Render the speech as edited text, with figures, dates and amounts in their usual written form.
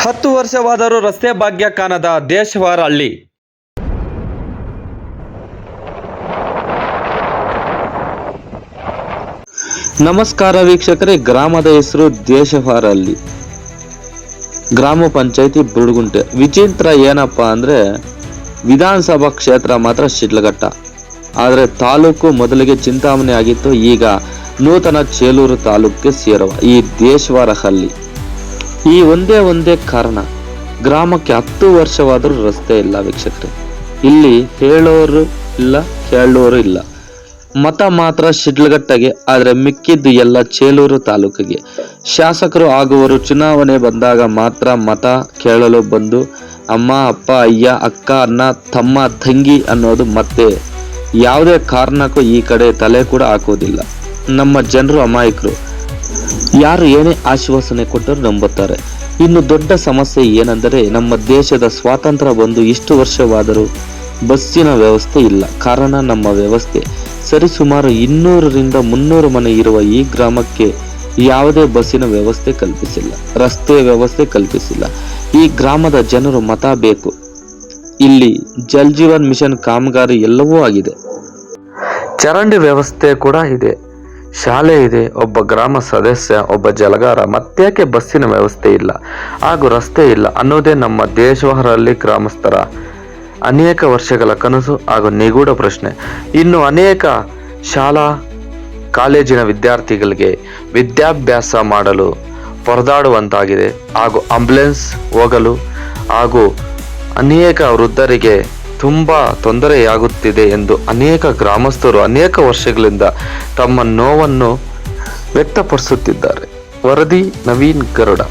10 ವರ್ಷವಾದರೂ ರಸ್ತೆ ಭಾಗ್ಯ ಕಾಣದ ದೇಶವಾರಹಳ್ಳಿ. ನಮಸ್ಕಾರ ವೀಕ್ಷಕರೇ, ಗ್ರಾಮದ ಹೆಸರು ದೇಶವಾರಹಳ್ಳಿ, ಗ್ರಾಮ ಪಂಚಾಯತಿ ಬುರುಡುಗುಂಟೆ. ವಿಚಿತ್ರ ಏನಪ್ಪಾ ಅಂದ್ರೆ ವಿಧಾನಸಭಾ ಕ್ಷೇತ್ರ ಮಾತ್ರ ಶಿಡ್ಲಘಟ್ಟ, ಆದರೆ ತಾಲೂಕು ಮೊದಲಿಗೆ ಚಿಂತಾಮಣಿ ಆಗಿತ್ತು, ಈಗ ನೂತನ ಚೇಲೂರು ತಾಲೂಕಿಗೆ ಸೇರುವ ಈ ದೇಶವಾರಹಳ್ಳಿ. ಈ ಒಂದೇ ಕಾರಣ, ಗ್ರಾಮಕ್ಕೆ 10 ವರ್ಷವಾದರೂ ರಸ್ತೆ ಇಲ್ಲ ವೀಕ್ಷಕರೇ. ಇಲ್ಲಿ ಹೇಳೋರು ಇಲ್ಲ, ಕೇಳೋರು ಇಲ್ಲ. ಮತ ಮಾತ್ರ ಶಿಡ್ಲಘಟ್ಟಗೆ, ಆದರೆ ಮಿಕ್ಕಿದ್ದು ಎಲ್ಲ ಚೇಲೂರು ತಾಲೂಕಿಗೆ. ಶಾಸಕರು ಆಗುವರು ಚುನಾವಣೆ ಬಂದಾಗ ಮಾತ್ರ ಮತ ಕೇಳಲು ಬಂದು ಅಮ್ಮ, ಅಪ್ಪ, ಅಯ್ಯ, ಅಕ್ಕ, ಅಣ್ಣ, ತಮ್ಮ, ತಂಗಿ ಅನ್ನೋದು ಮತ್ತೆ ಯಾವುದೇ ಕಾರಣಕ್ಕೂ ಈ ಕಡೆ ತಲೆ ಕೂಡ ಹಾಕೋದಿಲ್ಲ. ನಮ್ಮ ಜನರು ಅಮಾಯಕರು, ಯಾರು ಏನೇ ಆಶ್ವಾಸನೆ ಕೊಟ್ಟರು ನಂಬುತ್ತಾರೆ. ಇನ್ನು ದೊಡ್ಡ ಸಮಸ್ಯೆ ಏನೆಂದರೆ, ನಮ್ಮ ದೇಶದ ಸ್ವಾತಂತ್ರ್ಯ ಬಂದು ಇಷ್ಟು ವರ್ಷವಾದರೂ ಬಸ್ಸಿನ ವ್ಯವಸ್ಥೆ ಇಲ್ಲ. ಕಾರಣ, ನಮ್ಮ ವ್ಯವಸ್ಥೆ ಸರಿಸುಮಾರು 200ರಿಂದ 300 ಮನೆ ಇರುವ ಈ ಗ್ರಾಮಕ್ಕೆ ಯಾವುದೇ ಬಸ್ಸಿನ ವ್ಯವಸ್ಥೆ ಕಲ್ಪಿಸಿಲ್ಲ, ರಸ್ತೆ ವ್ಯವಸ್ಥೆ ಕಲ್ಪಿಸಿಲ್ಲ. ಈ ಗ್ರಾಮದ ಜನರು ಮತ ಬೇಕು. ಇಲ್ಲಿ ಜಲ್ ಜೀವನ್ ಮಿಷನ್ ಕಾಮಗಾರಿ ಎಲ್ಲವೂ ಆಗಿದೆ, ಚರಂಡಿ ವ್ಯವಸ್ಥೆ ಕೂಡ ಇದೆ, ಶಾಲೆ ಇದೆ, ಒಬ್ಬ ಗ್ರಾಮ ಸದಸ್ಯ, ಒಬ್ಬ ಜಲಗಾರ. ಮತ್ತ್ಯಾಕೆ ಬಸ್ಸಿನ ವ್ಯವಸ್ಥೆ ಇಲ್ಲ ಹಾಗೂ ರಸ್ತೆ ಇಲ್ಲ ಅನ್ನೋದೇ ನಮ್ಮ ದೇಶವಾರಹಳ್ಳಿ ಗ್ರಾಮಸ್ಥರ ಅನೇಕ ವರ್ಷಗಳ ಕನಸು ಹಾಗೂ ನಿಗೂಢ ಪ್ರಶ್ನೆ. ಇನ್ನು ಅನೇಕ ಶಾಲಾ ಕಾಲೇಜಿನ ವಿದ್ಯಾರ್ಥಿಗಳಿಗೆ ವಿದ್ಯಾಭ್ಯಾಸ ಮಾಡಲು ಪರದಾಡುವಂತಾಗಿದೆ, ಹಾಗೂ ಆಂಬ್ಯುಲೆನ್ಸ್ ಹೋಗಲು ಹಾಗೂ ಅನೇಕ ವೃದ್ಧರಿಗೆ ತುಂಬ ತೊಂದರೆಯಾಗುತ್ತಿದೆ ಎಂದು ಅನೇಕ ಗ್ರಾಮಸ್ಥರು ಅನೇಕ ವರ್ಷಗಳಿಂದ ತಮ್ಮ ನೋವನ್ನು ವ್ಯಕ್ತಪಡಿಸುತ್ತಿದ್ದಾರೆ. ವರದಿ ನವೀನ್ ಗರುಡ.